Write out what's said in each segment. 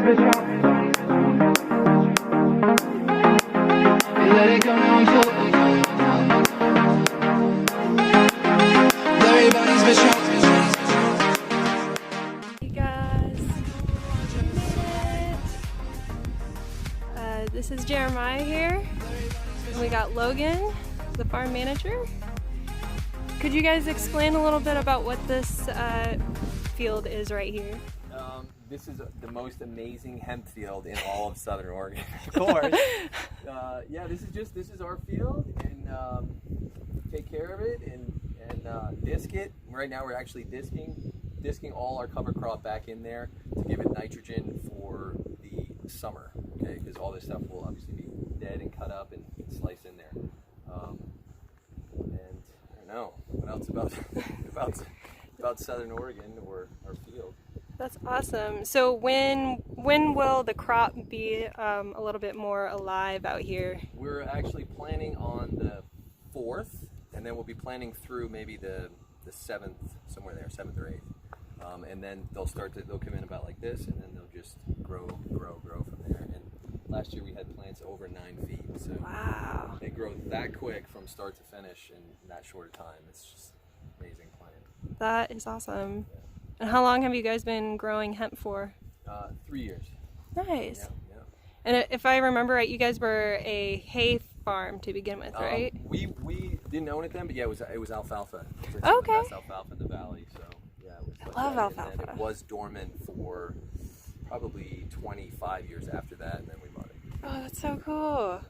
bitch out. You let it go now, I'm full. Everybody's bitch out. Hey guys, this is Jeremiah here, and we got Logan, the farm manager. Could you guys explain a little bit about what this field is right here? This is the most amazing hemp field in all of Southern Oregon, of course. Yeah, this is our field, and take care of it and disc it. Right now we're actually disking all our cover crop back in there to give it nitrogen for the summer, okay? Because all this stuff will obviously be dead and cut up and sliced in there. And I don't know what else about Southern Oregon or our field. That's awesome. So when will the crop be a little bit more alive out here? We're actually planning on the 4th, and then we'll be planning through maybe the 7th, somewhere there, 7th or 8th. And then they'll come in about like this, and then they'll just grow from there. And last year we had plants over 9 feet, so wow, they grow that quick from start to finish in that short a time. It's just amazing plant. that is awesome. And how long have you guys been growing hemp for? 3 years. Nice. Yeah. And if I remember right, you guys were a hay farm to begin with, right? We didn't own it then, but yeah, it was alfalfa. Okay. That's alfalfa in the valley, so yeah. It was I love that. alfalfa. And then it was dormant for probably 25 years after that, and then we bought it. Oh, that's so cool.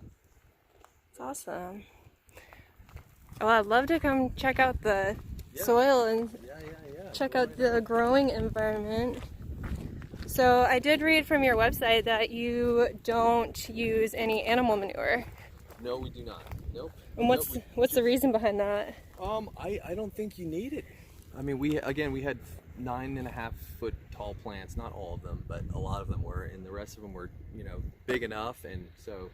That's awesome. Well, I'd love to come check out the soil and check out the growing environment. So I did read from your website that you don't use any animal manure. No, we do not. Nope. And what's the reason behind that? I don't think you need it. I mean, we had 9.5-foot tall plants, not all of them, but a lot of them were, and the rest of them were, big enough, and so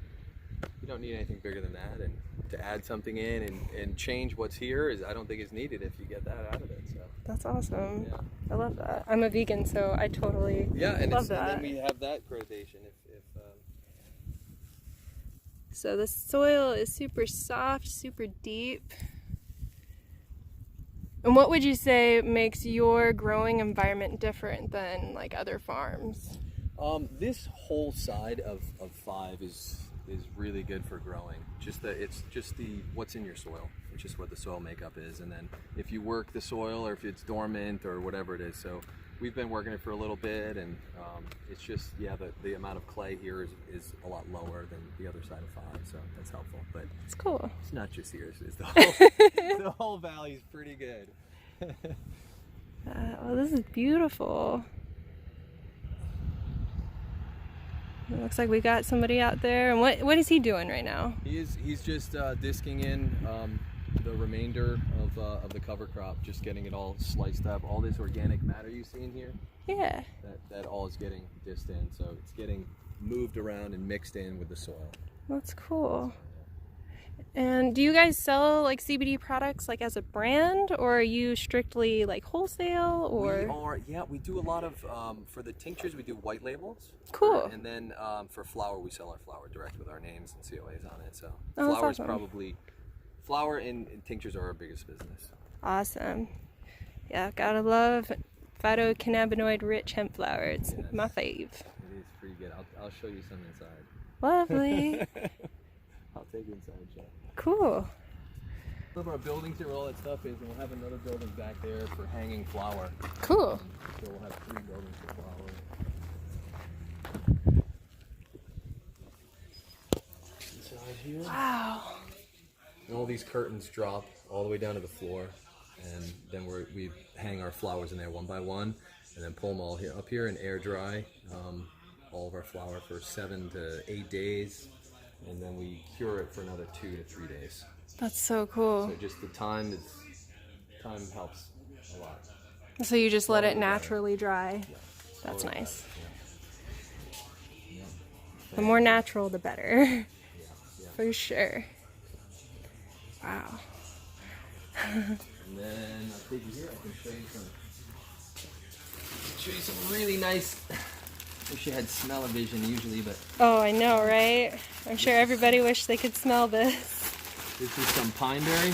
you don't need anything bigger than that. And to add something in and change what's here I don't think is needed if you get that out of it. So That's awesome. yeah. I love that. I'm a vegan, so I totally love that. And then we have that accreditation. So the soil is super soft, super deep. And what would you say makes your growing environment different than like other farms? This whole side of 5 is really good for growing. It's just what's in your soil. It's just what the soil makeup is, and then if you work the soil or if it's dormant or whatever it is. So we've been working it for a little bit, and it's just the amount of clay here is a lot lower than the other side of 5, so that's helpful. But it's cool. It's not just here; it's the whole valley is pretty good. Well, this is beautiful. It looks like we got somebody out there. And what is he doing right now? He's just disking in the remainder of the cover crop, just getting it all sliced up. All this organic matter you see in here, yeah, that all is getting disced in, so it's getting moved around and mixed in with the soil. That's cool. And do you guys sell like CBD products like as a brand, or are you strictly like wholesale? Or we do a lot of for the tinctures we do white labels. Cool. And then for flower we sell our flower direct with our names and COAs on it. So flowers awesome. Flower and tinctures are our biggest business. Awesome. Yeah, gotta love phytocannabinoid rich hemp flower. It's my fave. It is pretty good. I'll show you some inside. Lovely. I'll take you inside, Jeff. Cool. Some of our buildings here, where all that stuff is, and we'll have another building back there for hanging flower. Cool. So we'll have 3 buildings for flower. Inside here. Wow. And all these curtains drop all the way down to the floor, and then we hang our flowers in there one by one, and then pull them all up here and air dry all of our flower for 7 to 8 days. And then we cure it for another 2 to 3 days. That's so cool. So just the time helps a lot. So you just let it naturally dry. Yeah. That's nice. Yeah. The more natural, the better. Yeah. For sure. Wow. And then I'll take you here. I can show you some really nice Wish you had smell-o-vision usually, but Oh, I know, right? I'm sure everybody wished they could smell this. this is some pine berry.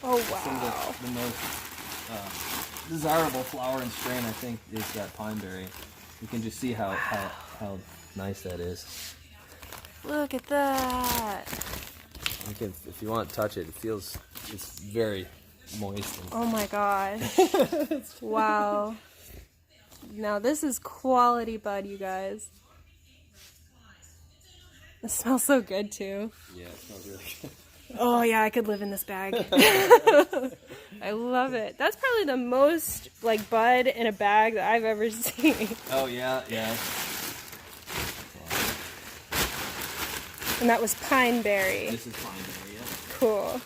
Oh, Some wow. of the most desirable flower and strain, I think, is that pine berry. You can just see how nice that is. Look at that. If you want to touch it, it's very moist. Oh my gosh. Wow. Now this is quality bud, you guys. It smells so good too. Yeah, it smells really good. Oh yeah, I could live in this bag. I love it. That's probably the most like bud in a bag that I've ever seen. Oh yeah, yeah. And that was pine berry. This is pine berry, yeah. Cool.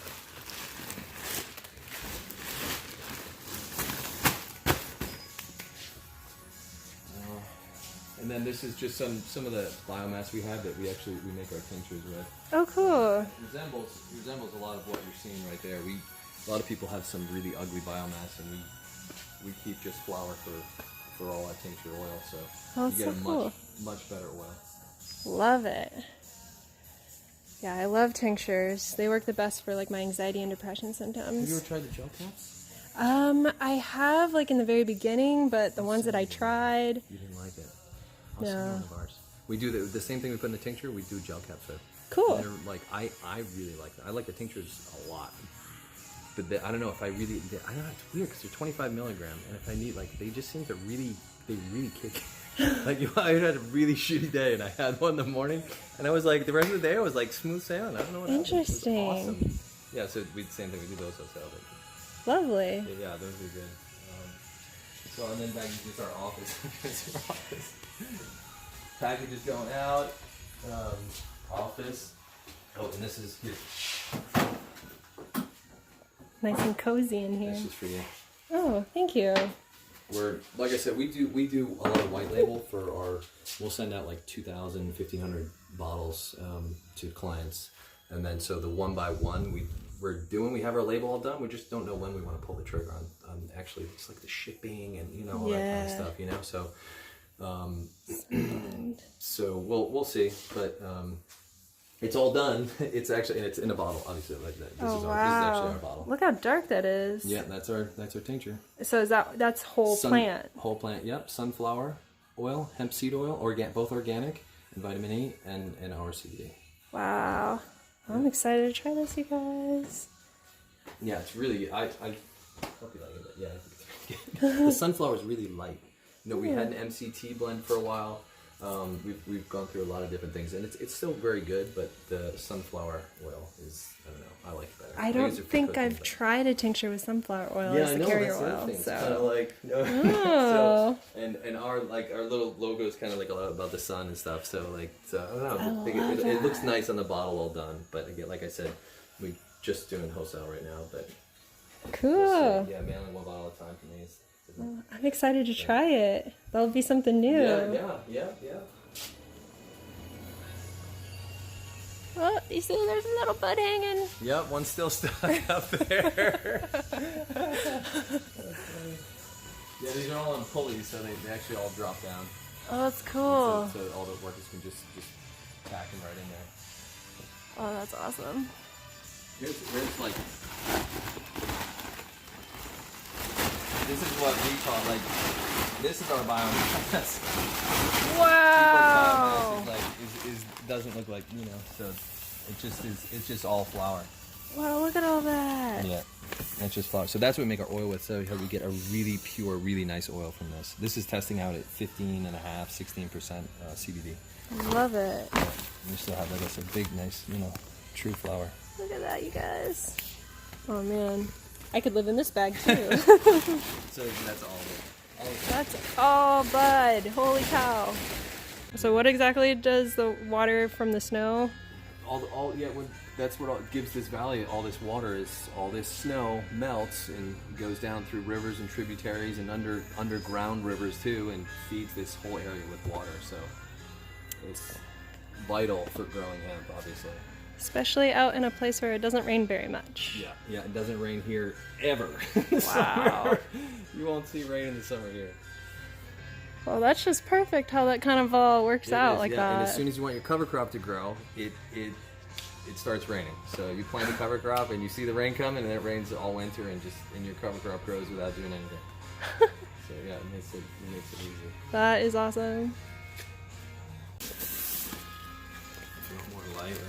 And then this is just some of the biomass we have that we make our tinctures with. Oh, cool. Resembles a lot of what you're seeing right there. A lot of people have some really ugly biomass, and we keep just flour for all our tincture oil, so Oh, you get that's a so cool. much better oil. Love it. Yeah, I love tinctures. They work the best for like my anxiety and depression Have you symptoms. ever tried the gel caps? I have like in the very beginning, but the ones that I tried, You didn't like it. I'll No. send you one of ours. We do the same thing we put in the tincture. We do gel caps with. cool. And they're like I really like them. I like the tinctures a lot. But I don't know if I don't know. It's weird because they're 25 milligram, and if I need they just seem to really kick. Like I had a really shitty day, and I had one in the morning, and I was like the rest of the day I was like smooth sailing. I don't know what happened. It was Interesting. awesome. Yeah, so same thing. We do those ourselves. Lovely. Yeah, those are good. So and then back into our office. Here's our office. Packages going out. Office. Oh, and this is here. Nice and cozy in here. This is for you. Oh, thank you. We're like I said, we do a lot of white label for our. We'll send out like 2,000, 1,500 bottles to clients, and then so the one by one we have our label all done. We just don't know when we want to pull the trigger on actually it's like the shipping and all that kind of stuff. So we'll see, but it's all done. It's actually and it's in a bottle, obviously like that. This is actually our bottle. Look how dark that is. Yeah, that's our tincture. So that's whole plant? Whole plant, yep. Sunflower oil, hemp seed oil, both organic, and vitamin E, and our CBD. Wow. I'm excited to try this, you guys. Yeah, it's really, I hope you like it, but yeah. The sunflower is really light. We had an MCT blend for a while. We've gone through a lot of different things, and it's still very good, but the sunflower oil is, I don't know, I like it better. I don't think I've tried a tincture with sunflower oil as the carrier oil. It's So. kind of like, Oh. and our little logo is kind of like a lot about the sun and stuff. So I don't know. I It looks nice on the bottle, all done. But again, like I said, we just doing wholesale right now. But Cool. yeah, mailing one bottle at a time for me is. I'm excited to try it. That'll be something new. Yeah. Oh, you see there's a little bud hanging. Yep, one's still stuck up there. Yeah, these are all on pulleys, so they actually all drop down. Oh, that's cool. So all the workers can just pack them right in there. Oh, that's awesome. Here's like, this is what we call this is our biomass. Wow. People's biomass is doesn't look like so it's just all flour. Wow, look at all that. Yeah, it's just flour. So that's what we make our oil with. So we get a really pure, really nice oil from this. This is testing out at 15.5, 16% CBD. Love it. Yeah, we still have like a big, nice, true flour. Look at that, you guys. Oh man, I could live in this bag too. So that's all of it. That's all bud. Holy cow. So what exactly does the water from the snow? That's what gives this valley all this water. Is all this snow melts and goes down through rivers and tributaries and underground rivers too, and feeds this whole area with water. So it's vital for growing hemp, obviously. Especially out in a place where it doesn't rain very much. Yeah, it doesn't rain here ever. Wow. You won't see rain in the summer here. Well, that's just perfect how that kind of all works out like that. And as soon as you want your cover crop to grow, it starts raining. So you plant a cover crop and you see the rain coming, and it rains all winter, and your cover crop grows without doing anything. So yeah, it makes it easy. That is awesome. If you want more lighter.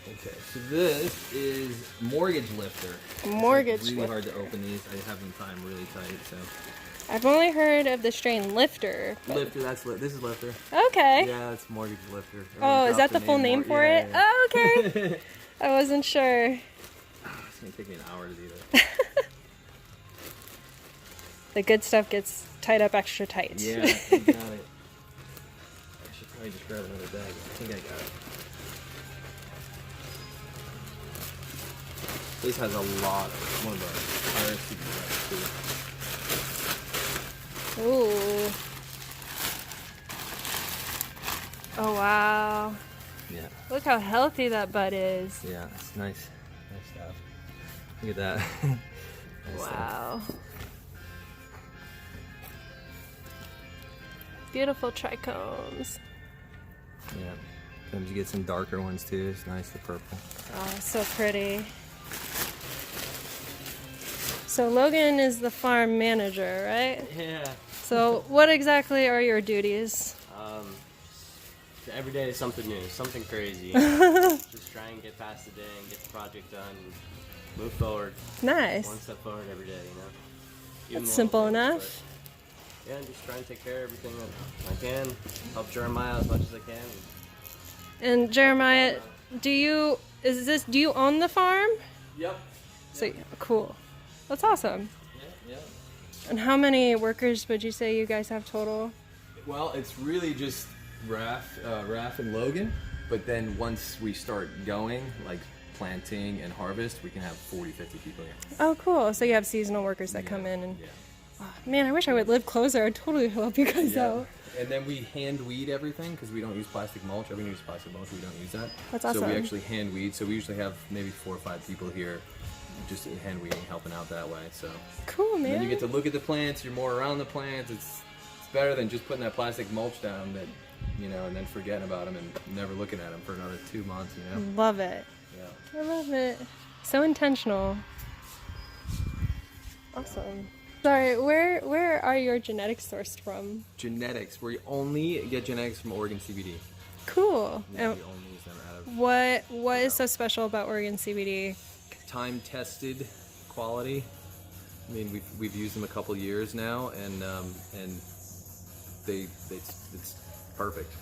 Okay, so this is mortgage lifter. Mortgage It's really hard lifter. to open these. I have them timed really tight, so. I've only heard of the strain Lifter. But... Lifter, this is Lifter. Okay. Yeah, it's mortgage lifter. Oh, is that the full name for it? Yeah. Oh, okay. I wasn't sure. It's gonna take me an hour to do that. The good stuff gets tied up extra tight. Yeah, you got it. I should probably just grab another bag. I think I got it. This has a lot of one of our higher too. Ooh. Oh, wow. Yeah. Look how healthy that bud is. Yeah, it's nice. Nice stuff. Look at that. Nice Wow. Beautiful trichomes. Yeah. Sometimes you get some darker ones too. It's nice, the purple. Oh, so pretty. So Logan is the farm manager, right? Yeah. So what exactly are your duties? Every day is something new, something crazy. Just try and get past the day and get the project done and move forward. Nice. One step forward every day, you know? Even That's the simple little things, enough. but, yeah, and just try and take care of everything that I can. Help Jeremiah as much as I can. And Jeremiah, do you own the farm? Yep. So cool. That's awesome. Yeah. And how many workers would you say you guys have total? Well, it's really just Raph and Logan, but then once we start going, like planting and harvest, we can have 40, 50 people here. Oh, cool. So you have seasonal workers that come in and... Oh, man, I wish I would live closer. I'd totally help you guys out. And then we hand weed everything because we don't use plastic mulch. Everyone uses plastic mulch. We don't use that. That's So we awesome. actually hand weed. So we usually have maybe 4 or 5 people here just hand weeding, helping out that way. So Cool, and man. then you get to look at the plants. You're more around the plants. It's better than just putting that plastic mulch down that, you know, and then forgetting about them and never looking at them for another 2 months, you know? Love it. Yeah. I love it. So intentional. Awesome. Sorry, where are your genetics sourced from? Genetics. We only get genetics from Oregon CBD. Cool. Yeah, And we only use them out of what is so special about Oregon CBD? time-tested quality. I mean, we've used them a couple years now, and it's perfect.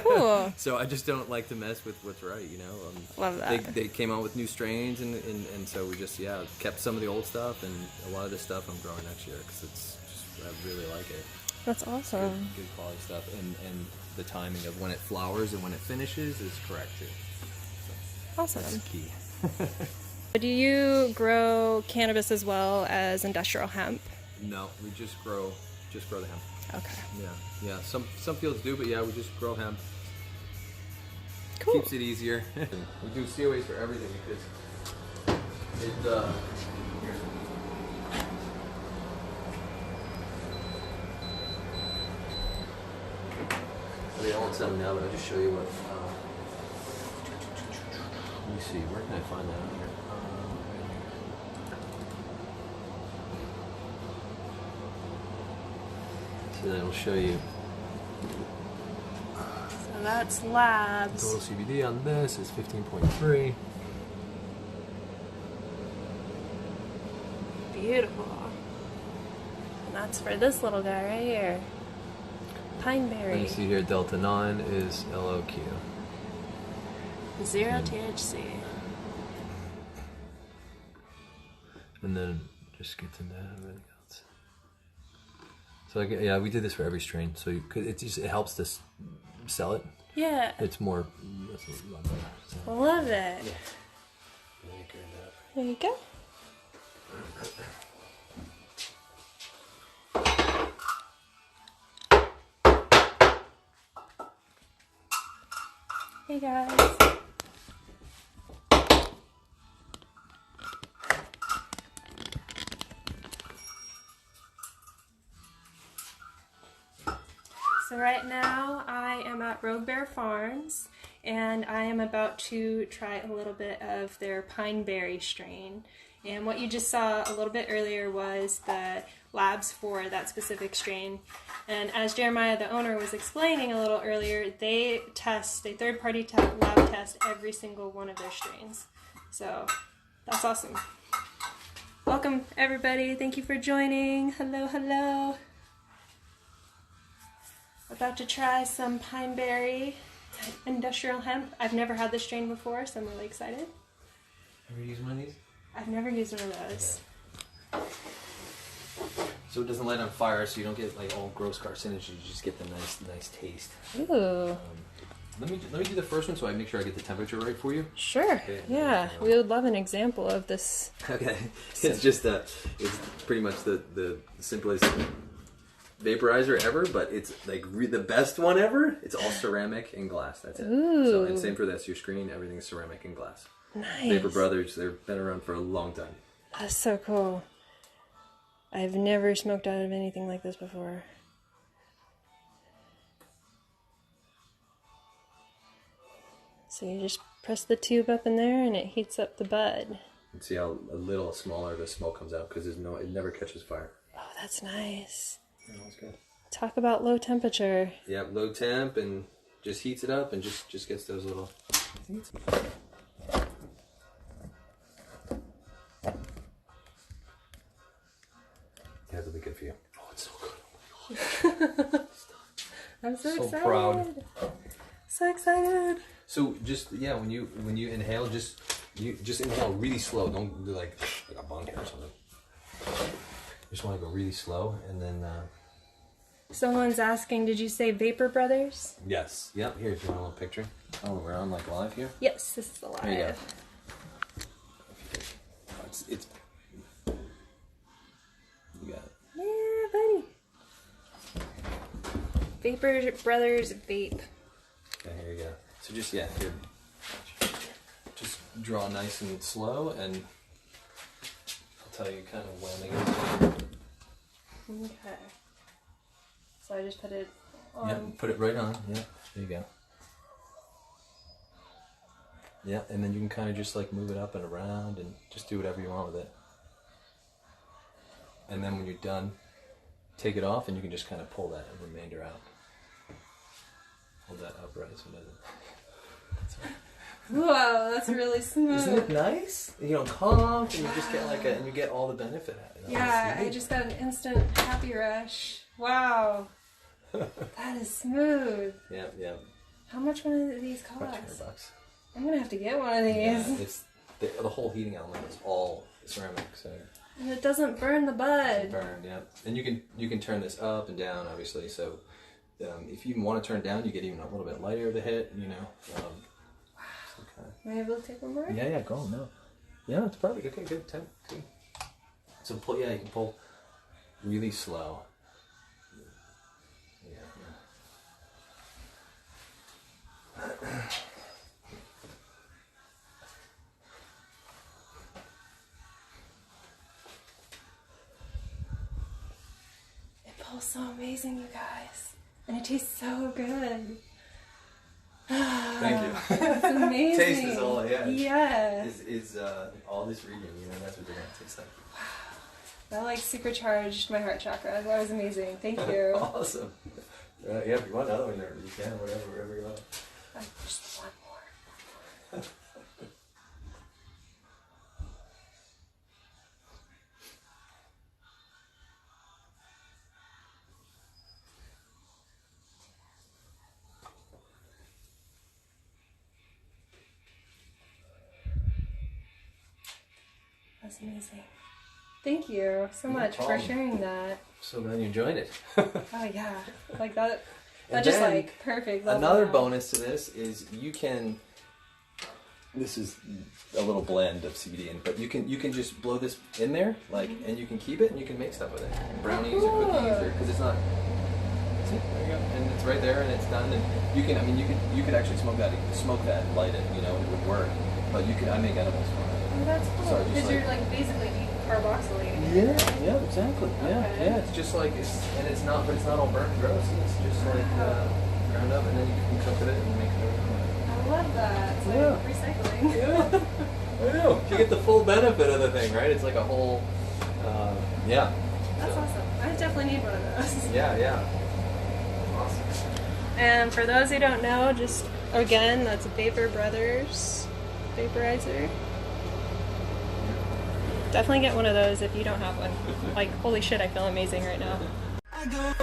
Cool. So I just don't like to mess with what's right, you know. Love that. They came out with new strains, and so we just kept some of the old stuff, and a lot of this stuff I'm growing next year because it's just I really like it. That's awesome. Good quality stuff, and the timing of when it flowers and when it finishes is correct too. Awesome. That's key. Do you grow cannabis as well as industrial hemp? No, we just grow the hemp. Okay. Yeah. Some fields do, but yeah, we just grow hemp. Cool. Keeps it easier. We do COAs for everything because it. I mean, I won't send them now, but I'll just show you what. Let me see. Where can I find that out here? So then it'll show you. So that's labs. Total CBD on this is 15.3. Beautiful. And that's for this little guy right here. And Pineberry. you see here Delta 9 is LOQ. 0 THC. And then just get to that everything else. So yeah, we did this for every strain. So it helps to sell it. Yeah. It's more. That's a lot better. So. Love it. There you go. Hey guys. So right now I am at Rogue Bear Farms and I am about to try a little bit of their pine berry strain. And what you just saw a little bit earlier was the labs for that specific strain. And as Jeremiah, the owner, was explaining a little earlier, they third-party lab test every single one of their strains. So that's awesome. Welcome everybody, thank you for joining. Hello, hello. About to try some pine berry industrial hemp. I've never had this strain before, so I'm really excited. Ever use one of these? I've never used one of those. Okay. So it doesn't light on fire, so you don't get like all gross carcinogens. You just get the nice taste. Ooh. Let me do the first one so I make sure I get the temperature right for you. Sure. Okay. Yeah, we would love an example of this. Okay. It's just it's pretty much the simplest vaporizer ever, but it's like the best one ever. It's all ceramic and glass. That's it. Ooh. So and same for this. Your screen, everything's ceramic and glass. Nice. Vapor Brothers, they've been around for a long time. That's so cool. I've never smoked out of anything like this before. So you just press the tube up in there and it heats up the bud. And see how a little smaller the smoke comes out because it never catches fire. Oh, that's nice. Yeah, that's good. Talk about low temperature. Yeah, low temp and just heats it up and just gets those little. I think it's. Yeah, it'll be good for you. Oh, it's so good. I'm so excited. Proud. So excited. So just when you inhale, just inhale really slow. Don't do like a bong hit or something. You just want to go really slow, and then. Someone's asking, did you say Vapor Brothers? Yes. Yep. Here, if you want a little picture. Oh, we're on like live here. Yes, this is live. There you go. It's. You got it. Yeah, buddy. Vapor Brothers vape. Okay, here you go. So just here. Just draw nice and slow, and I'll tell you kind of when it goes. Okay. So I just put it on. Yeah, put it right on. Yeah, there you go. Yeah, and then you can kind of just like move it up and around and just do whatever you want with it. And then when you're done, take it off and you can just kind of pull that remainder out. Hold that upright so it doesn't. Whoa, that's really smooth. Isn't it nice? You don't cough and you just get like and you get all the benefit out of it. Yeah, I just got an instant happy rush. Wow. That is smooth. Yeah, yeah. How much one of these About cost? $200. I'm gonna have to get one of these. Yeah, it's the whole heating element is all ceramic, so And it doesn't burn the bud. burned. Yeah, and you can turn this up and down, obviously. So if you want to turn it down, you get even a little bit lighter of the hit. You know. Am I able to take one more? Yeah, go on, no. Yeah, it's perfect. Okay, good, 10, good. So you can pull really slow. It pulls so amazing, you guys. And it tastes so good. Thank you. It's amazing. Taste is all, yeah. Yeah. Is all this reading, that's what they're going to taste like. That like supercharged my heart chakra. That was amazing. Thank you. Awesome. Yeah, if you want another one there, you can, whatever you want. Just one more. That's amazing. Thank you so much for problem. sharing that. So glad you enjoyed it. Oh yeah, like that. And That just then like perfect. Another Wow. bonus to this is you can. This is a little blend of CBD, but you can just blow this in there, like, and you can keep it and you can make stuff with it, brownies or cookies, or because it's not. See, there you go, and it's right there and it's done, and you can. I mean, you could actually smoke that, and light it, and it would work. But I make edibles from it. Oh, that's cool. So just Because like- you're like basically carboxylating. Yeah, exactly. Yeah, Okay. yeah. It's just like it's not all burnt and gross. It's just like ground up, and then you can cook with it and make it. I love that. It's like recycling. Yeah, I know. You get the full benefit of the thing, right? It's like a whole. Yeah. That's awesome. I definitely need one of those. Yeah. Awesome. And for those who don't know, just again, that's Vapor Brothers vaporizer. Definitely get one of those if you don't have one. Like, holy shit, I feel amazing right now. I'm on